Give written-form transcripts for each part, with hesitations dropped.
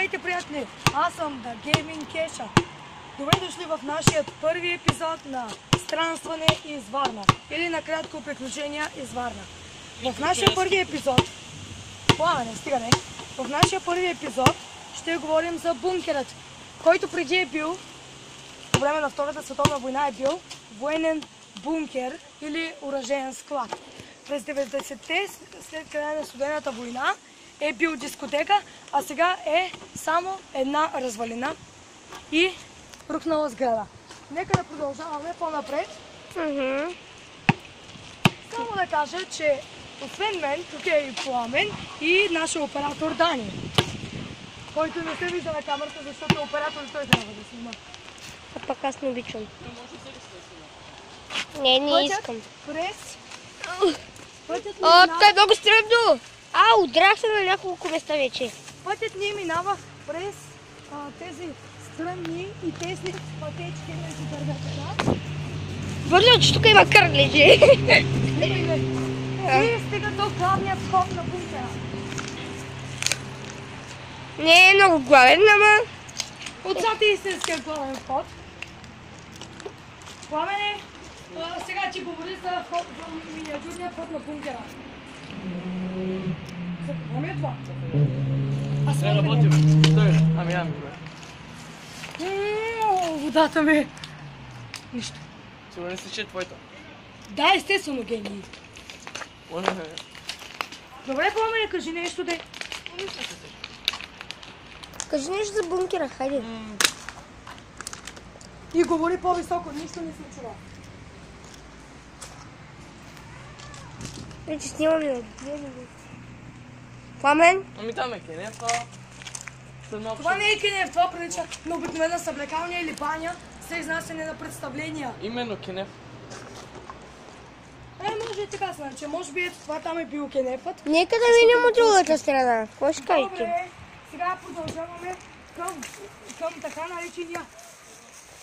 Здравейте, приятели! Аз съм The Gaming Keša. Добре дошли в нашия първи епизод на Странстване из Варна. Или накратко приключения из Варна. В нашия първи епизод... В нашия първи епизод ще говорим за бункерът, който преди е бил, по време на Втората световна война е бил военен бункер или оръжеен склад. През 90-те, след края на студената война, е бил дискотека, а сега е само една развалина и рухнала сграда. Нека да продължаваме по-напред. Само да кажа, че освен мен, тук е и Пламен и нашия оператор Дани, който не се вижда на камерата, защото оператор той трябва да снима. А пък аз не обичам. Не искам. Това е много стръмно! Удрях се на няколко места вече. Пътят ни минава през тези стръмни и тесни пътечки на дърветата. Върля, че тук има кърлежи. И стига до главният вход на бункера. Не е много главен, ама... Отзад е истинският главен вход. Пламене, сега ти говори за миниатюрния вход на бункера. За какво ми е това? Не работим. Стой, ами. Водата ми. Нищо. Сигурен си, че е твоята? Да, естествено, гений. Добре, Пламене, кажи нещо, де. Кажи нещо за бункера, хайде. И говори по-високо, нищо не се чува. Вече снимаме. Пламен? Ами там е Кенеф, Това не е Кенеф, това прилича на обикновена съблекалня или баня за изнасяне на представления. Именно Кенеф. Може и така се нарече, може би това там е бил Кенефът. Нека да видим от другата страна. Какво ще кажете? Добре, сега продължаваме към така наречения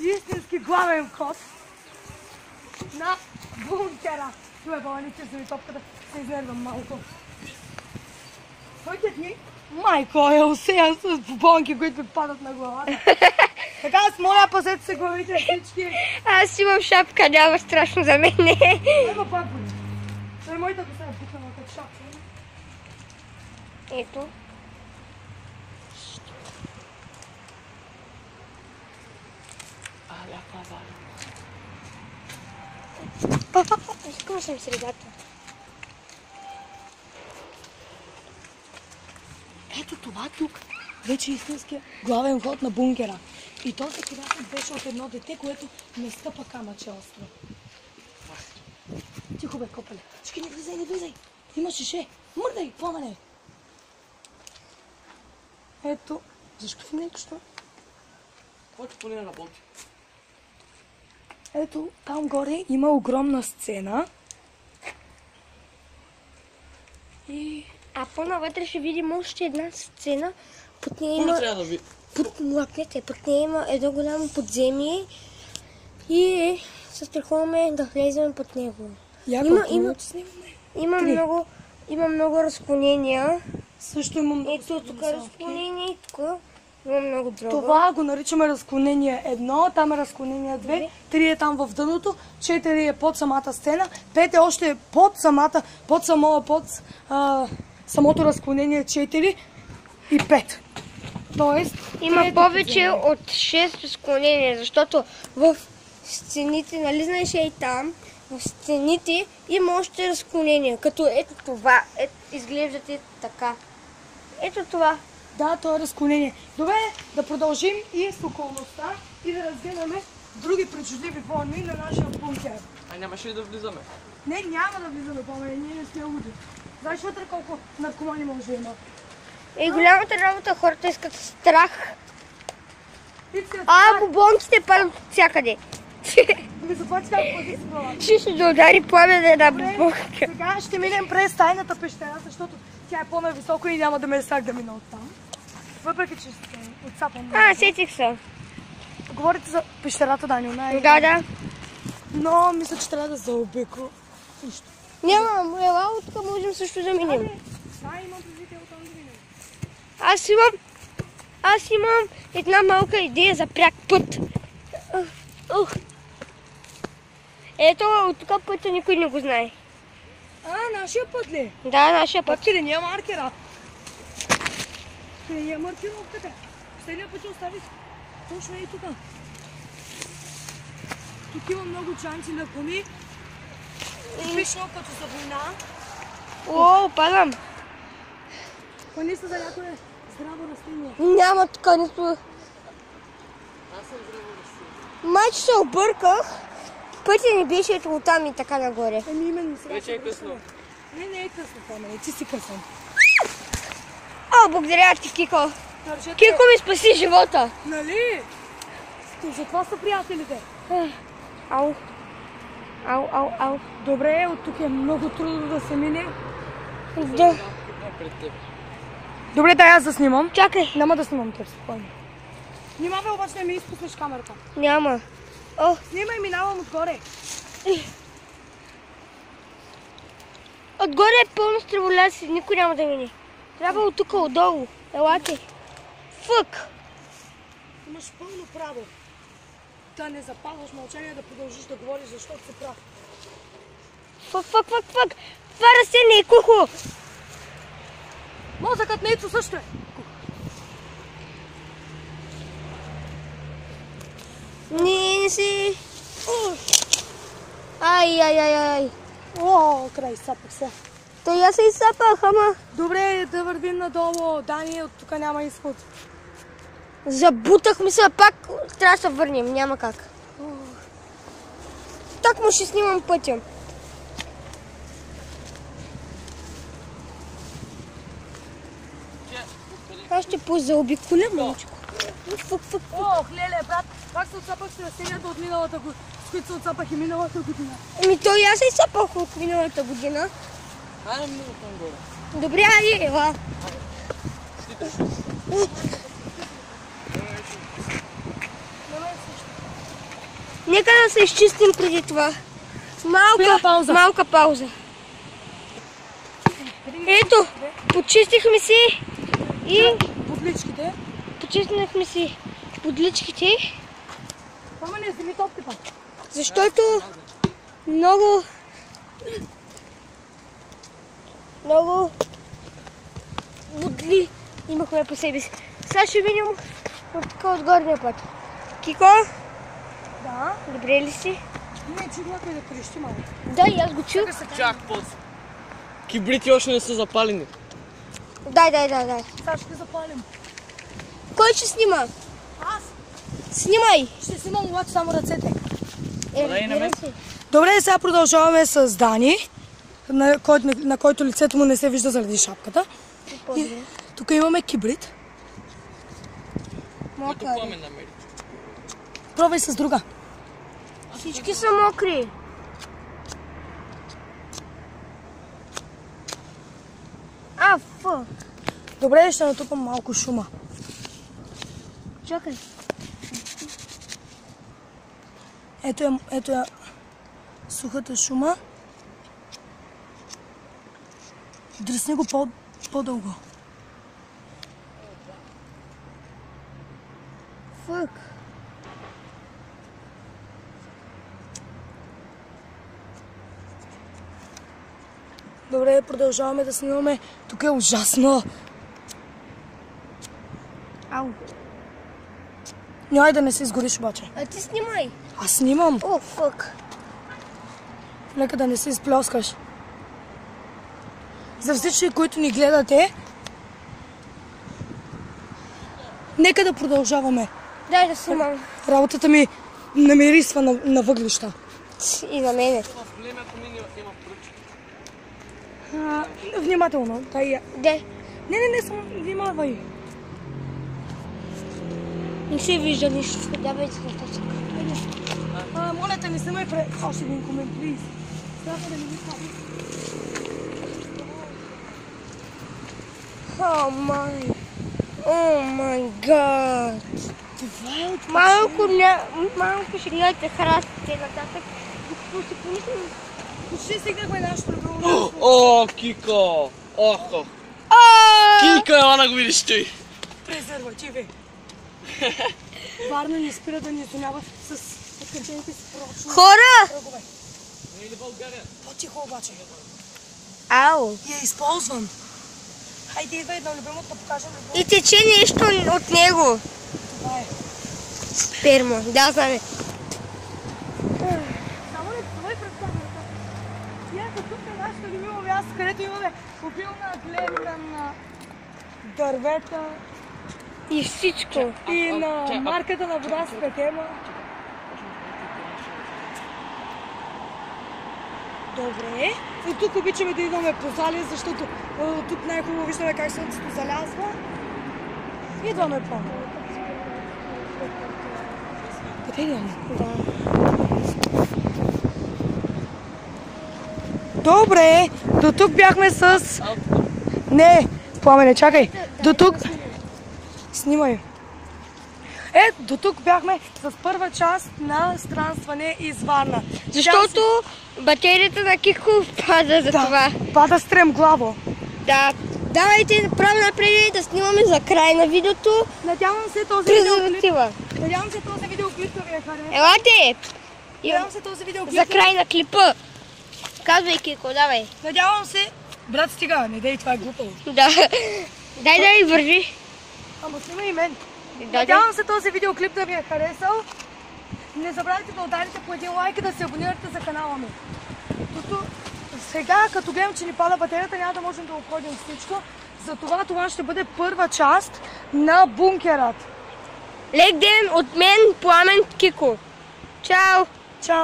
истински главен вход на бункера. Това Пламене, че за топката се изнервам малко. Пътят ни, майко, е усеян с бомби, които падат на главата. Така, аз моля, пазете се главите всички. Аз имам шапка, няма страшно за мен. Ева пак бъде. Той моята коса е пукнала като шапка. Ето. Искам да съм средата. Ето това тук вече е истинския главен вход на бункера. И този кидател беше от едно дете, което не стъпа камъче остро. Тихо бе, копеле. Чекай, не влизай, не влизай. Има шише. Мърдай, Пламене. Ето. Защо в него що? Който поне не работи. Ето, там горе има огромна сцена. И... А по-навътре ще видим още една сцена. Под нея Първо има... трябва да ви... Под нея има едно голямо подземие и се страхуваме да влезем под него. Има много разклонения. Също има много. Ето тук е разклонение и тук има много дрога. Това го наричаме разклонение 1, там е разклонение 2, 3 е там в дъното, 4 е под самата сцена, 5 е още под самото разклонение 4 и 5. Тоест, има повече от 6 разклонения, защото в стените, нали знаеш и там, в стените има още разклонения, като ето това, изглеждате така. Ето това. Да, то е разклонение. Добре, да продължим и с околността и да разгледаме други причудливи форми на нашия бункер. А нямаше ли да влизаме? Не, няма да влизаме, Пламене, ние не сме луди. Знаеш вътре колко наркомани може да има? Голямата работа, хората искат страх. Бубонките падат от всякъде. Не заплати как пъти с глава. Ще да удари Пламен една бубонка. Сега ще минем през тайната пещера, защото тя е по-нависоко и няма да ме е страх да мина оттам. Въпреки, че ще отцапам. Сетих се. Говорите за пещерата, Данио, Да. Но мисля, че трябва да заобикро. Нищо. Няма, ела, оттук можем също да минем. Имам предвидител там да минем. Аз имам Аз имам една малка идея за пряк път. Ето, от тук пътя никой не го знае. Нашия път ли? Да, нашия път. Път ли няма маркера? Не е маркировката. Последния път я оставих точно и тук. Тук има много чанци на кони. Типично като за война. О, падам. Кони са за някое здраво растение. Няма тук нищо. Аз съм здраво растение. Майче се обърках. Пътя не беше ето оттам и така нагоре. Именно сега. Вече е късно. Не е късно, Камене, ти си късен. О, благодаря ти, Кико. Кико ми спаси живота. Нали? Затова са приятелите. Ау. Ау. Добре, от тук е много трудно да се мине. Да. Пред теб. Добре, дай аз да снимам. Чакай. Няма да снимам теб, спокойно. Внимавай обаче да ми изпуснеш камерата. Няма. О, Снимай, минавам отгоре. отгоре е пълно стреволяци, никой няма да мине. Трябва от тук отдолу. Елате. Фък. Имаш пълно право да не запазваш мълчание, да продължиш да говориш, защото си прав. Фък. Това растение е кухо. Мозъкът на Ицо също е. Не си. Ай. О, край, сапах се. Той аз се изсапах, ама Добре, да вървим надолу. Дани, от тук няма изход. забутахме се, пак трябва да се върнем, няма как. Так му ще снимам пътя. Аз ще позаобиколя малчко. Фък. Ох, леле, брат, как се отцапах с растенията от миналата година, с които се отцапах и миналата година. Еми той аз се изсапах от миналата година. Айде много там горе. Добре, айде, ела. Нека да се изчистим преди това. Малка пауза. Ето, почистихме си и Подличките. почистихме си подличките, Ама не вземи топката. защото много бодли имахме по себе си. Сега ще видим от горния път. Кико, Да. добре ли си? Не, чух някой да крещи малко. Да, и аз го чух. Чак после. Кибрити още не са запалени. Дай. Сега ще запалим. Кой ще снима? Аз Снимай! ще снимам обаче само ръцете. Разбира се. Добре, сега продължаваме с Дани, на който лицето му не се вижда заради шапката. И тук имаме кибрид. Който Мокър. пламен намери. Пробвай с друга. Всички са мокри. Фък. Добре, ще натупам малко шума. Чакай. Ето я сухата шума. Дръсни го по-дълго. Фък. Добре, продължаваме да снимаме. Тук е ужасно. Ау. Няма да не се изгориш обаче. А ти снимай. Аз снимам. О, фък. Нека да не се изплескаш. За всички, които ни гледате, нека да продължаваме. Дай да снимам. Работата ми намирисва на въглища. И на мене. В племето ми има пръчки. Внимателно. Де? Не, само внимавай. Не се вижда нищо. Давай се нататък. Моля те, не снимай още един комент, плиз. Сега да не ми става. О май гад. Това е от... Малко ще гледате храстите нататък. Докато се помислим. Почти стигнахме нашето любимо. О, Кико! Охо! Кико, ела да го видиш той! презервативи. Варна не спира да ни изумява с откачените си прочни Хора! кръгове. Не е ли България? По-тихо обаче. Ау! Я използвам. Хайде, идва едно любимо да покажем любимо. И тече нещо от него. Това е. Сперма. Да, знаме. Само ли това е представянето? Ето тук е нашето любимо място, където имаме обилна гледка на дървета И всичко. и на марката на вода с петема. Добре. И тук обичаме да идваме по залез, защото тук най-хубаво виждаме как слънцето залязва. Идваме по. Къде идваме? Добре, до тук бяхме с... Не, Пламене, чакай. До тук... Снимай. До тук бяхме с първа част на странстване из Варна. Защото батерията на Кико пада за това. Пада стремглаво. Да. Давайте направо напред да снимаме за край на видеото. Надявам се този видеоклип... Презерватива. Надявам се този видеоклип да ви е хареса. Елате! Надявам се този видеоклип... За край на клипа. Казвай, Кико, давай. Надявам се... Брат, стига, не дей, това е глупаво. Да. Дай да ви вържи. Ама снимай и мен. Да. Надявам се този видеоклип да ви е харесал. Не забравяйте да ударите по един лайк и да се абонирате за канала ми. Сега, като гледам, че ни пада батерията, няма да можем да обходим всичко. Затова това ще бъде първа част на бункерът. Лек ден от мен, Пламен, Кико. Чао! Чао!